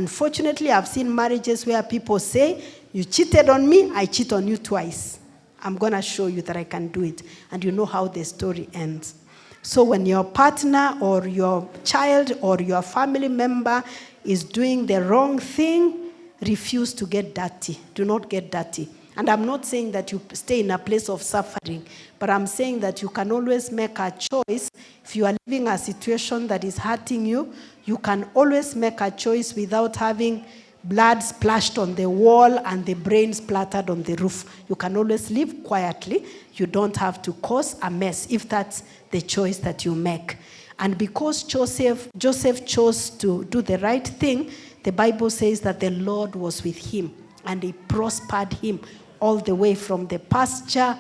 Unfortunately, I've seen marriages where people say, you cheated on me, I cheat on you twice. I'm going to show you that I can do it. And you know how the story ends. So when your partner or your child or your family member is doing the wrong thing, refuse to get dirty. Do not get dirty. And I'm not saying that you stay in a place of suffering, but I'm saying that you can always make a choice. If you are living a situation that is hurting you, you can always make a choice without having blood splashed on the wall and the brain splattered on the roof. You can always live quietly. You don't have to cause a mess if that's the choice that you make. And because Joseph chose to do the right thing, the Bible says that the Lord was with him and he prospered him all the way from the pasture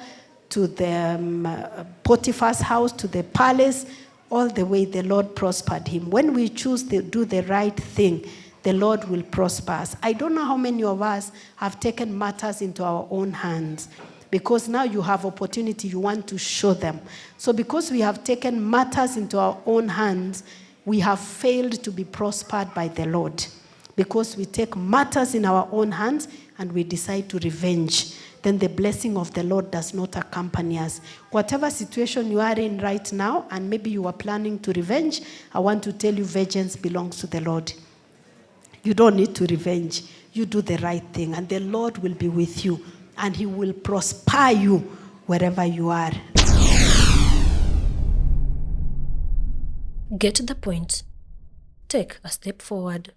to the Potiphar's house to the palace. All the way the Lord prospered him. When we choose to do the right thing, the Lord will prosper us. I don't know how many of us have taken matters into our own hands, because now you have opportunity, you want to show them. So because we have taken matters into our own hands, we have failed to be prospered by the Lord. Because we take matters in our own hands and we decide to revenge, then the blessing of the Lord does not accompany us. Whatever situation you are in right now, and maybe you are planning to revenge, I want to tell you, vengeance belongs to the Lord. You don't need to revenge. You do the right thing, and the Lord will be with you, and he will prosper you wherever you are. Get the point. Take a step forward.